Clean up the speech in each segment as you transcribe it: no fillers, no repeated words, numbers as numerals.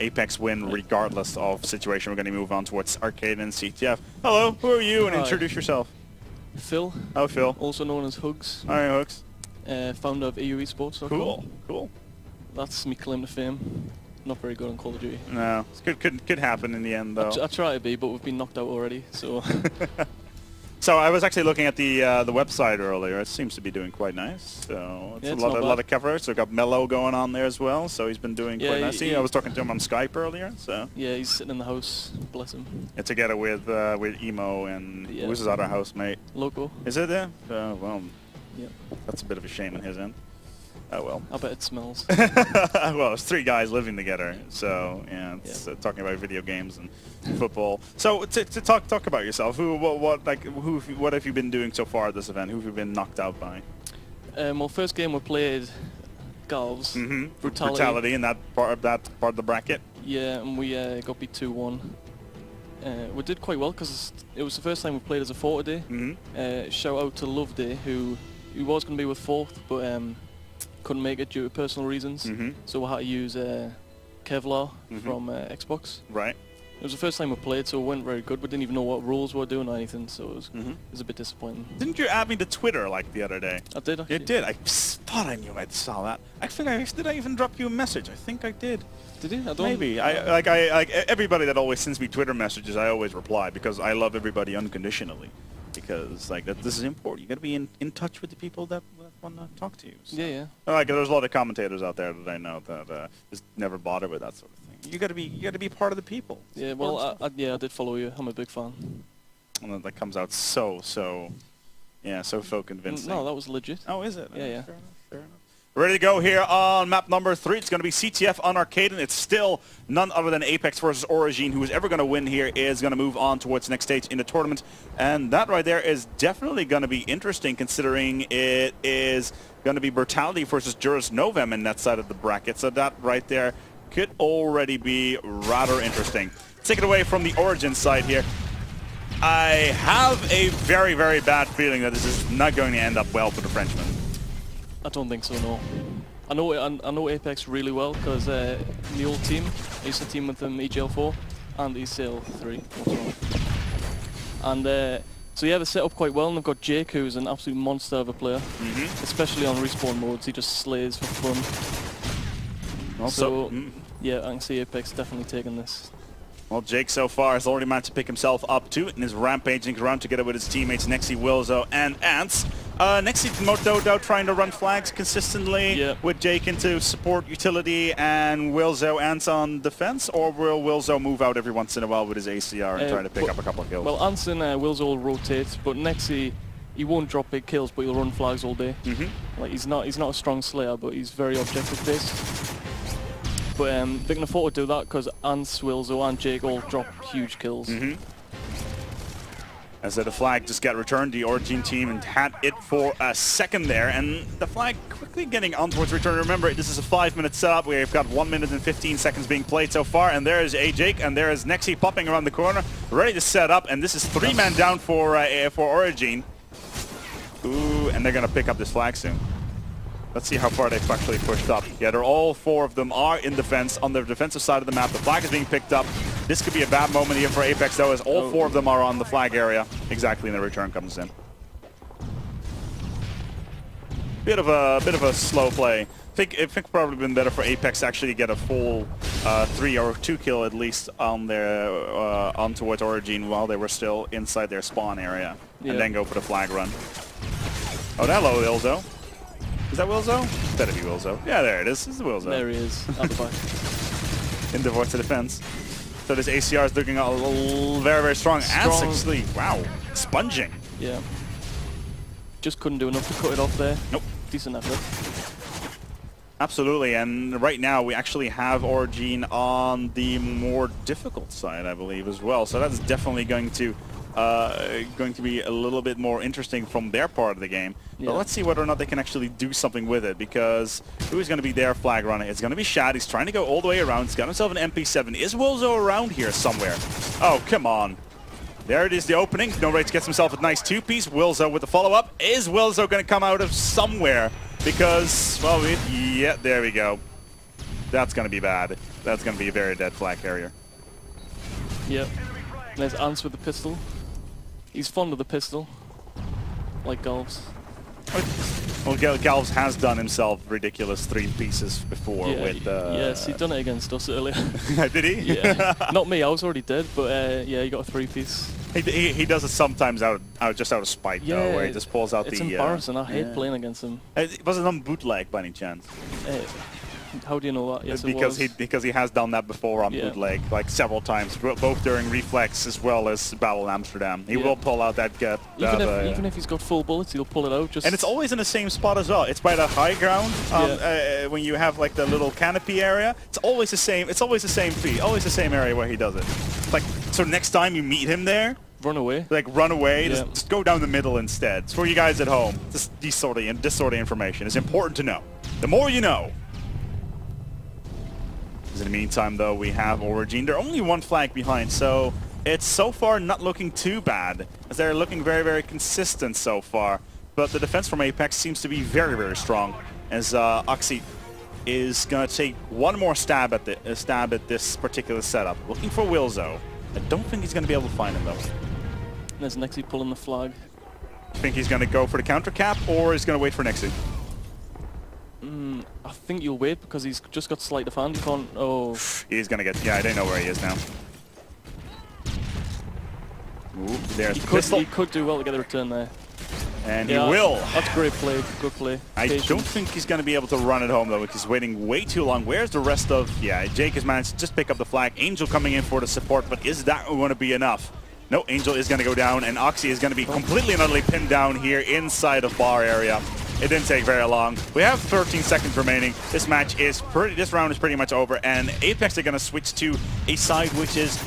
apeX win regardless of situation. We're going to move on towards Arcade and CTF. Hello, who are you? And introduce yourself. Phil. Oh, Phil. Also known as Hugs. All right, Hugs. Founder of EU Esports. Cool, cool. That's me claim to fame. Not very good on Call of Duty. No, it could happen in the end though. I try to be, but we've been knocked out already. So. So I was actually looking at the website earlier. It seems to be doing quite nice. So it's a lot of coverage. So we've got Mello going on there as well. So he's been doing quite nicely. I was talking to him on Skype earlier. So yeah, he's sitting in the house. Bless him. Yeah, together with Emo and who's his other housemate? Loco. Is it there? Well, yeah. That's a bit of a shame on his end. Oh well. I bet it smells. Well, it's 3 guys living together, so yeah, it's talking about video games and football. So to talk about yourself, what have you been doing so far at this event? Who have you been knocked out by? Well, first game we played Galves. Brutality in that part of the bracket. Yeah, and we got beat 2-1. We did quite well because it was the first time we played as a 4 today. Shout out to Loveday who was going to be with 4th, but couldn't make it due to personal reasons, so we had to use Kevlar from Xbox. Right. It was the first time we played, so it went very good. We didn't even know what rules we were doing or anything, so it was a bit disappointing. Didn't you add me to Twitter like the other day? I did, actually. You did? I thought I knew I saw that. I think did I even drop you a message? I think I did. Did you? I don't. Maybe. I everybody that always sends me Twitter messages, I always reply because I love everybody unconditionally. Because this is important. You got to be in touch with the people that want to talk to you. So. Yeah. There's a lot of commentators out there that I know that just never bother with that sort of thing. You got to be part of the people. Yeah. Well, I did follow you. I'm a big fan. And then that comes out so convincing. No, that was legit. Oh, is it? Yeah. Fair enough. Ready to go here on map number 3. It's going to be CTF on Arcade, and it's still none other than apeX versus Origine. Who is ever going to win here is going to move on towards the next stage in the tournament. And that right there is definitely going to be interesting, considering it is going to be Brutality versus Juris Novem in that side of the bracket. So that right there could already be rather interesting. Take it away from the Origin side here. I have a very, very bad feeling that this is not going to end up well for the Frenchman. I don't think so, no. I know apeX really well because in the old team, I used to team with them EGL4 and ECL3. And so yeah, they're set up quite well, and they've got Jake, who's an absolute monster of a player, especially on respawn modes. He just slays for fun. Also, yeah, I can see apeX definitely taking this. Well, Jake so far has already managed to pick himself up too, and is rampaging around together with his teammates Nexi, Wilzo, and Ants. Nexi Dodo trying to run flags consistently with Jake into support utility and Wilzo Ants on defense, or will Wilzo move out every once in a while with his ACR and try to pick up a couple of kills? Well, Ants and Wilzo will rotate, but Nexi, he won't drop big kills, but he'll run flags all day. Like he's not a strong slayer, but he's very objective based. But they can afford to do that because Ants, Wilzo, and Jake all drop huge kills. As the flag just got returned, the Origin team and had it for a second there, and the flag quickly getting on towards return. Remember, this is a 5-minute setup. We've got 1 minute and 15 seconds being played so far, and there is Jake, and there is Nexi popping around the corner, ready to set up, and this is 3-man down for Origin. Ooh, and they're gonna pick up this flag soon. Let's see how far they've actually pushed up. Yeah, they're all 4 of them are in defense on the defensive side of the map. The flag is being picked up. This could be a bad moment here for apeX though, as all 4 of them are on the flag area. Exactly, and the return comes in. Bit of a slow play. I think probably been better for apeX to actually get a full 3 or 2 kill at least on their on towards Origin while they were still inside their spawn area, and then go for the flag run. Oh, hello, Wilzo. Is that Wilzo? Better be Wilzo. Yeah, there it is. This is Wilzo. There he is. At the back. In divorce to defense. So this ACR is looking very, very strong. And 6-3. Wow. Sponging. Yeah. Just couldn't do enough to cut it off there. Nope. Decent effort. Absolutely. And right now we actually have Origin on the more difficult side, I believe, as well. So that's definitely going to be a little bit more interesting from their part of the game. But let's see whether or not they can actually do something with it, because who is going to be their flag runner? It's going to be Shad. He's trying to go all the way around. He's got himself an MP7. Is Wilzo around here somewhere? Oh, come on. There it is, the opening. No Rates gets himself a nice 2-piece. Wilzo with the follow-up. Is Wilzo going to come out of somewhere? Because, well, yeah, there we go. That's going to be bad. That's going to be a very dead flag carrier. Yep. There's Ants with the pistol. He's fond of the pistol, like Galvs. Well, Galvs has done himself ridiculous 3 pieces before with... yes, he'd done it against us earlier. Did he? Yeah. Not me, I was already dead, but yeah, he got a 3-piece. He does it sometimes just out of spite, though, where he just pulls out it's the... It's embarrassing, I hate playing against him. Was it on bootleg by any chance? How do you know that? Yes, because he has done that before on bootleg, like several times, both during Reflex as well as Battle Amsterdam. He will pull out that gut. Even if he's got full bullets, he'll pull it out. And it's always in the same spot as well. It's by the high ground when you have like the little canopy area. It's always the same. It's always the same feed. Always the same area where he does it. Like so, next time you meet him there, run away. Like run away. Just go down the middle instead. It's for you guys at home. This sort of information is important to know. The more you know. In the meantime, though, we have Origine. They're only 1 flag behind, so it's so far not looking too bad, as they're looking very, very consistent so far. But the defense from apeX seems to be very, very strong, as Oxy is going to take one more stab at this particular setup, looking for Wilzo. I don't think he's going to be able to find him, though. There's Nexi pulling the flag. You think he's going to go for the counter cap, or is going to wait for Nexi? I think you'll wait because he's just got sleight of hand. You can't. Oh. He's gonna get. Yeah, I don't know where he is now. Ooh, there's the pistol. He could do well to get a return there. And he will. That's great play. Good play. I don't think he's going to be able to run it home, though, because he's waiting way too long. Where's the rest of... Yeah, Jake has managed to just pick up the flag. Angel coming in for the support, but is that going to be enough? No, Angel is going to go down, and Oxy is going to be completely and utterly pinned down here inside of bar area. It didn't take very long. We have 13 seconds remaining. This round is pretty much over, and apeX are going to switch to a side which is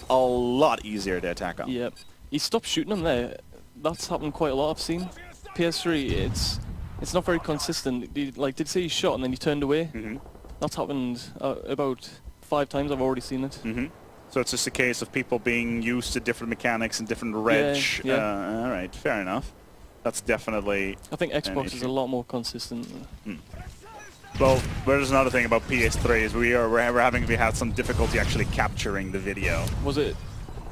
a lot easier to attack on. Yep. He stopped shooting them there. That's happened quite a lot, I've seen. PS3, it's not very consistent. Did say he shot and then he turned away? Mm-hmm. That's happened about 5 times. I've already seen it. Mm-hmm. So it's just a case of people being used to different mechanics and different reg. Yeah. All right, fair enough. That's definitely... I think Xbox is a lot more consistent. Well, there's another thing about PS3 is we had some difficulty actually capturing the video. Was it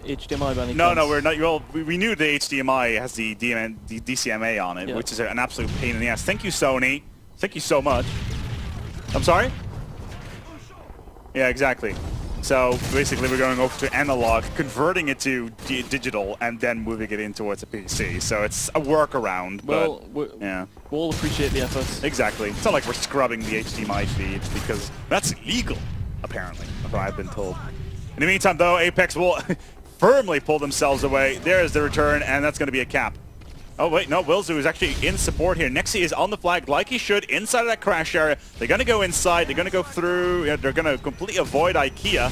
HDMI by any chance? No, we're not. Well, we knew the HDMI has the DCMA on it, which is an absolute pain in the ass. Thank you, Sony. Thank you so much. I'm sorry? Yeah, exactly. So basically we're going over to analog, converting it to digital, and then moving it in towards a PC. So it's a workaround, well, but we'll all appreciate the effort. Exactly. It's not like we're scrubbing the HDMI feed, because that's illegal, apparently, that's what I've been told. In the meantime, though, apeX will firmly pull themselves away. There's the return, and that's going to be a cap. Oh, wait, no, Wilzu is actually in support here. Nexi is on the flag like he should, inside of that crash area. They're going to go inside. They're going to go through. They're going to completely avoid IKEA.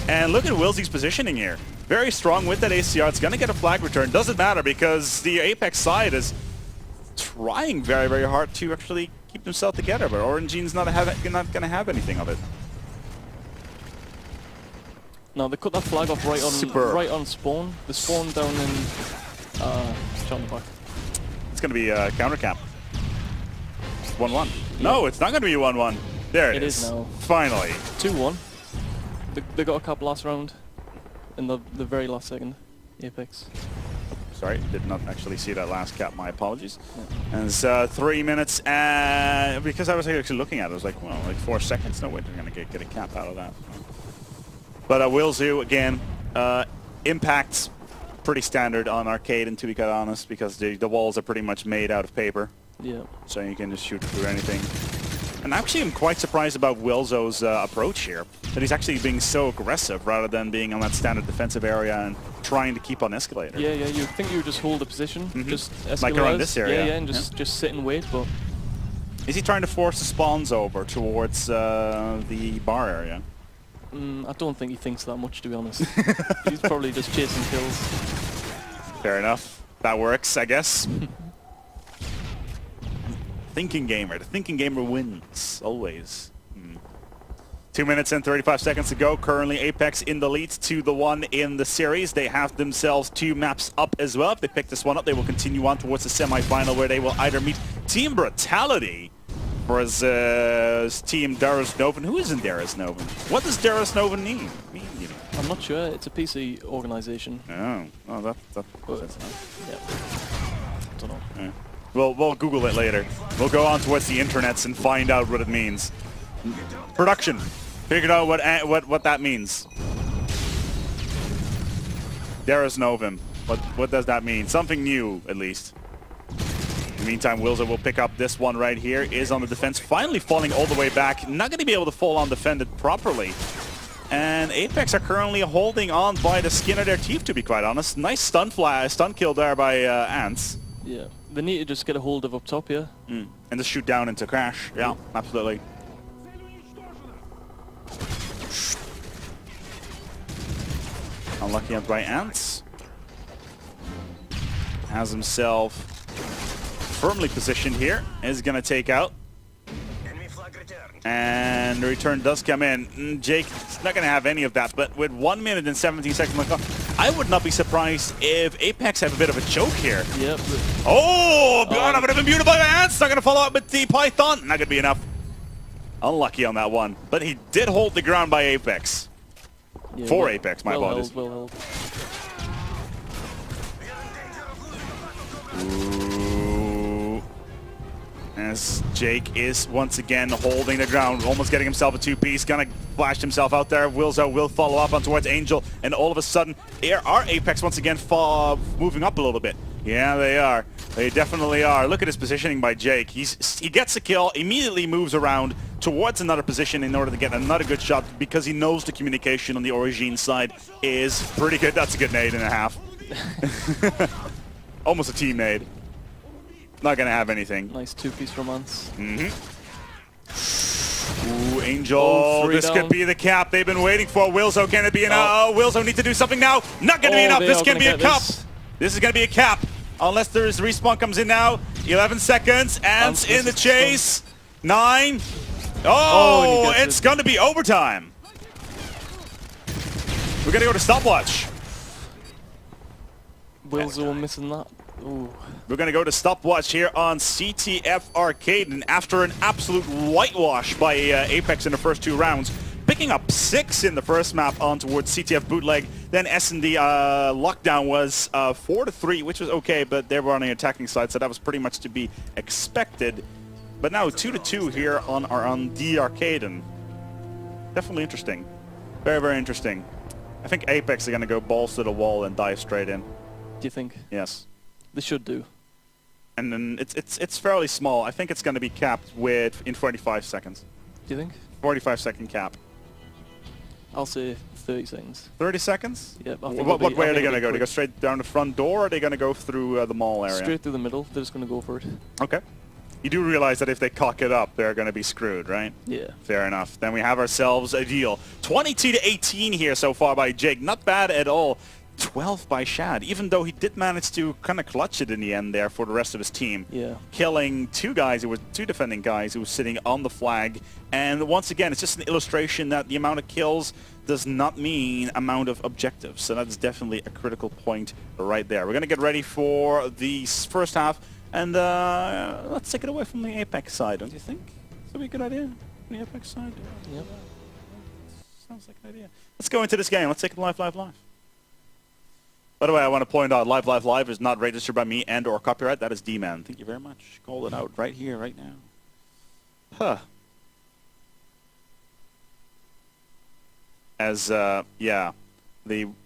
And look at Wilzu's positioning here. Very strong with that ACR. It's going to get a flag return. Doesn't matter because the apeX side is trying very, very hard to actually keep themselves together. But Origine's not going to have anything of it. No, they cut that flag off right on spawn. The spawn down in... shot in the back. It's going to be a counter cap. 1-1. Yeah. No, it's not going to be 1-1. There it is. Now. Finally. 2-1. They got a cap last round. In the very last second. apeX. Sorry, did not actually see that last cap. My apologies. Yeah. And it's 3 minutes. Because I was actually looking at it, I was like, well, like 4 seconds. No way they're going to get a cap out of that. But Wilzu, again, impacts pretty standard on arcade, and to be quite honest, because the walls are pretty much made out of paper. Yeah. So you can just shoot through anything. And actually, I'm quite surprised about Wilzo's approach here. That he's actually being so aggressive rather than being on that standard defensive area and trying to keep on escalator. Yeah, you think you would just hold a position, just escalate. Like around this area. Yeah, and just sit and wait, but... Is he trying to force the spawns over towards the bar area? I don't think he thinks that much, to be honest. He's probably just chasing kills. Fair enough. That works, I guess. Thinking gamer. The thinking gamer wins. Always. 2 minutes and 35 seconds to go. Currently apeX in the lead, 2-1 in the series. They have themselves 2 maps up as well. If they pick this one up, they will continue on towards the semi-final where they will either meet Team Brutality for his team, Darius Novan. Who isn't Darius Novan? What does Darius Novan mean? I'm not sure. It's a PC organization. Oh, that that's nice. Yeah. Don't know. Yeah. We'll Google it later. We'll go on towards the internets and find out what it means. Production. Figured out what that means. Darius Novim. What does that mean? Something new, at least. In the meantime, Wilza will pick up this one right here. Is on the defense, finally falling all the way back. Not going to be able to fall on defended properly. And apeX are currently holding on by the skin of their teeth, to be quite honest. Nice stun kill there by Ants. Yeah, they need to just get a hold of up top here. And just shoot down into Crash. Yeah, absolutely. Unlucky by Ants. Has himself firmly positioned here. Is going to take out. And the return does come in. Jake's not going to have any of that, but with 1 minute and 17 seconds left, I would not be surprised if apeX have a bit of a choke here. Yep. Oh, God, that would have been beautiful by Ants. Not going to follow up with the Python. Not going to be enough. Unlucky on that one, but he did hold the ground by apeX. Yeah, For apeX, my apologies. Well held. Ooh. As Jake is once again holding the ground, almost getting himself a two-piece, gonna flash himself out there. Wilzo will follow up on towards Angel, and all of a sudden, are apeX once again moving up a little bit. Yeah, they are. They definitely are. Look at his positioning by Jake. He gets a kill, immediately moves around towards another position in order to get another good shot because he knows the communication on the Origine side is pretty good. That's a good nade and a half. Almost a team nade. Not going to have anything. Nice two-piece romance. Ooh, Angel. This down. could be the cap they've been waiting for. Wilzo, can it be enough? Oh, Wilzo need to do something now. Not going to be enough. This can be a cup. This is going to be a cap. Unless there's respawn comes in now. 11 seconds. Ants in the chase. 9. Oh, it's going to be overtime. We're going to go to stopwatch. Wilzo missing that. Ooh. We're going to go to stopwatch here on CTF Arcade, and after an absolute whitewash by apeX in the first 2 rounds, picking up 6 in the first map on towards CTF Bootleg, then S&D Lockdown was 4-3, which was okay, but they were on the attacking side, so that was pretty much to be expected. But now 2-2 here on the Arcade, and definitely interesting. Very, very interesting. I think apeX are going to go balls to the wall and dive straight in. Do you think? Yes. They should do. And then it's fairly small. I think it's going to be capped in 45 seconds. Do you think? 45-second cap. I'll say 30 seconds. 30 seconds? Yeah. What way are they going to go? They go straight down the front door, or are they going to go through the mall area? Straight through the middle. They're just going to go for it. Okay. You do realize that if they cock it up, they're going to be screwed, right? Yeah. Fair enough. Then we have ourselves a deal. 22-18 here so far by Jake. Not bad at all. 12 by Shad, even though he did manage to kind of clutch it in the end there for the rest of his team. Yeah. Killing 2 defending guys who were sitting on the flag. And once again, it's just an illustration that the amount of kills does not mean amount of objectives. So that's definitely a critical point right there. We're going to get ready for the first half, and let's take it away from the apeX side, don't you think? That would be a good idea? The apeX side? Yep. Sounds like an idea. Let's go into this game. Let's take it live. By the way, I want to point out, Live is not registered by me and or copyright. That is D-Man. Thank you very much. Call it out right here, right now. Huh. As yeah,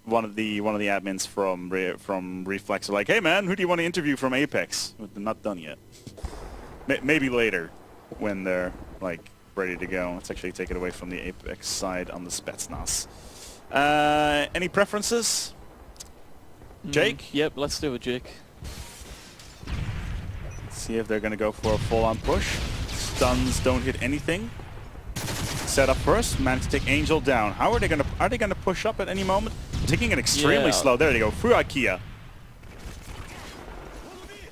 one of the admins from Reflex are like, hey man, who do you want to interview from apeX? They're not done yet. Maybe later, when they're like ready to go. Let's actually take it away from the apeX side on the Spetsnaz. Any preferences? Jake? Yep, let's do it, Jake. Let's see if they're going to go for a full-on push. Stuns don't hit anything. Set up first, managed to take Angel down. How are they going to push up at any moment? Taking it extremely slow. There they go. Through IKEA.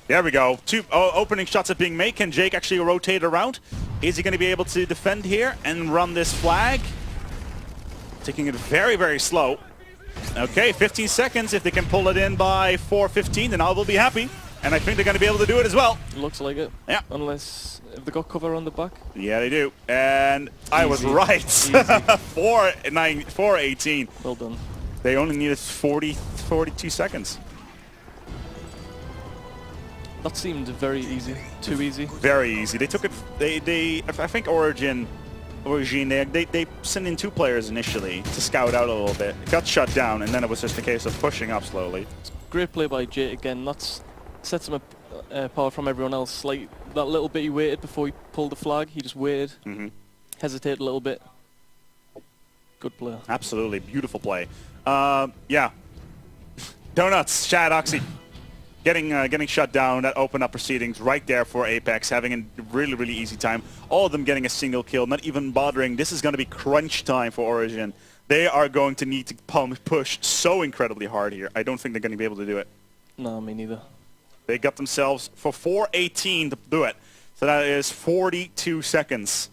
There we go. 2 opening shots are being made. Can Jake actually rotate around? Is he going to be able to defend here and run this flag? Taking it very, very slow. Okay, 15 seconds. If they can pull it in by 4:15, then I will be happy. and I think they're going to be able to do it as well. Looks like it. Yeah. Unless if they got cover on the back. Yeah, they do. And I was right. 4:18. Well done. They only needed 42 seconds. That seemed very easy. Too easy. Very easy. They took it. I think Origine, they sent in 2 players initially to scout out a little bit. It got shut down, and then it was just a case of pushing up slowly. Great play by Jake again. That sets him apart from everyone else. Like that little bit he waited before he pulled the flag. He just waited, hesitated a little bit. Good player. Absolutely Beautiful play. Yeah. Donuts, Shad Oxy. Getting shut down. That opened up proceedings right there for apeX, having a really, really easy time. All of them getting a single kill, not even bothering. This is going to be crunch time for Origin. They are going to need to push so incredibly hard here. I don't think they're going to be able to do it. No, me neither. They got themselves for 4:18 to do it. So that is 42 seconds.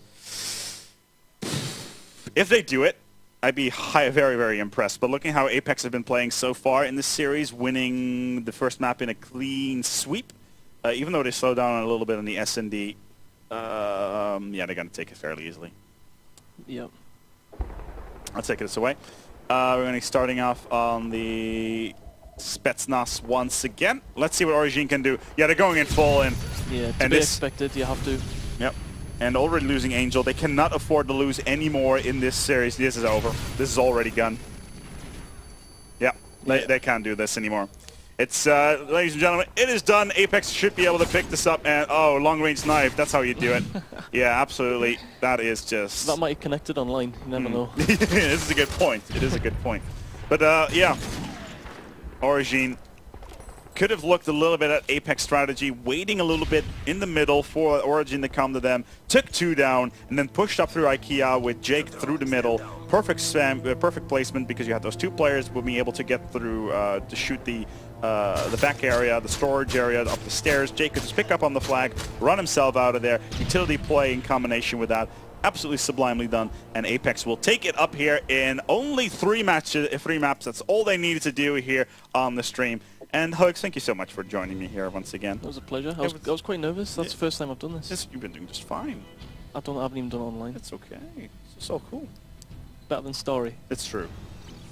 If they do it, I'd be very, very impressed. But looking how apeX have been playing so far in this series, winning the first map in a clean sweep, even though they slow down a little bit on the S&D, yeah, they're going to take it fairly easily. Yep. I'll take this away. We're going to be starting off on the Spetsnaz once again. Let's see what Origine can do. Yeah, they're going in full in. Yeah, to be expected, you have to. Yep. And already losing Angel. They cannot afford to lose any more in this series. This is over. This is already gone. Yeah, they can't do this anymore. It's, ladies and gentlemen, it is done. apeX should be able to pick this up. And, oh, long-range knife. That's how you do it. Yeah, absolutely. That is just... That might have connected online. You never know. This is a good point. It is a good point. But, yeah. Origine could have looked a little bit at apeX strategy, waiting a little bit in the middle for Origin to come to them, took 2 down, and then pushed up through IKEA with Jake through the middle. Perfect spam, perfect placement, because you had those 2 players will be able to get through to shoot the back area, the storage area, up the stairs. Jake could just pick up on the flag, run himself out of there. Utility play in combination with that. Absolutely sublimely done, and apeX will take it up here in only 3 maps. That's all they needed to do here on the stream. And Hugs, thank you so much for joining me here once again. It was a pleasure. I was quite nervous. That's the first time I've done this. You've been doing just fine. I haven't even done it online. It's okay. It's so cool. Better than Story. It's true.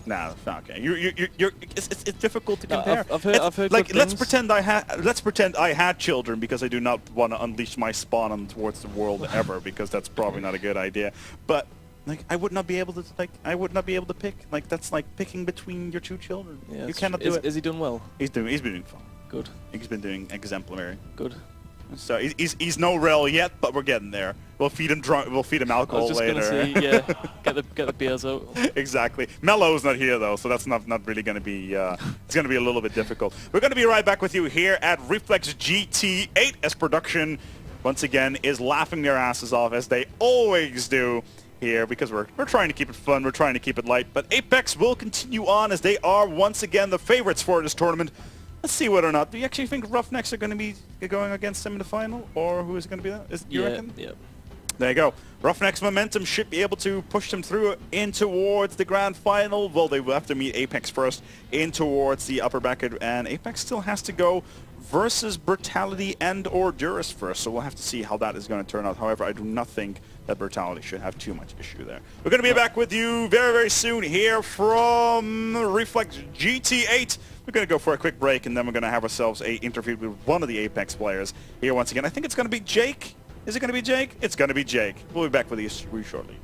Nah, it's not okay. It's difficult to compare. I've heard like, good let's things. pretend I had children, because I do not want to unleash my spawn on towards the world ever, because that's probably not a good idea. But like, I would not be able to pick. Like, that's like picking between your 2 children. Yeah, you cannot do it. Is he doing well? He's been doing fine. Good. He's been doing exemplary. Good. So he's no rel yet, but we're getting there. We'll feed him We'll feed him alcohol later. I was just gonna say, yeah, get the beers out. Exactly. Mello's not here though, so that's not really gonna be. It's gonna be a little bit difficult. We're gonna be right back with you here at ReflexGT 8 as production once again is laughing their asses off, as they always do here, because we're trying to keep it fun, we're trying to keep it light. But apeX will continue on, as they are once again the favorites for this tournament. Let's see whether or not. Do you actually think Roughnecks are going to be going against them in the final? Or who is it going to be that? You reckon? Yeah. There you go. Roughnecks momentum should be able to push them through in towards the grand final. Well, they will have to meet apeX first in towards the upper bracket. And apeX still has to go versus Brutality and or Durus first. So we'll have to see how that is going to turn out. However, I do not think that Brutality should have too much issue there. We're going to be back with you very, very soon here from ReflexGT 8. We're going to go for a quick break, and then we're going to have ourselves an interview with one of the apeX players here once again. I think it's going to be Jake. Is it going to be Jake? It's going to be Jake. We'll be back with you shortly.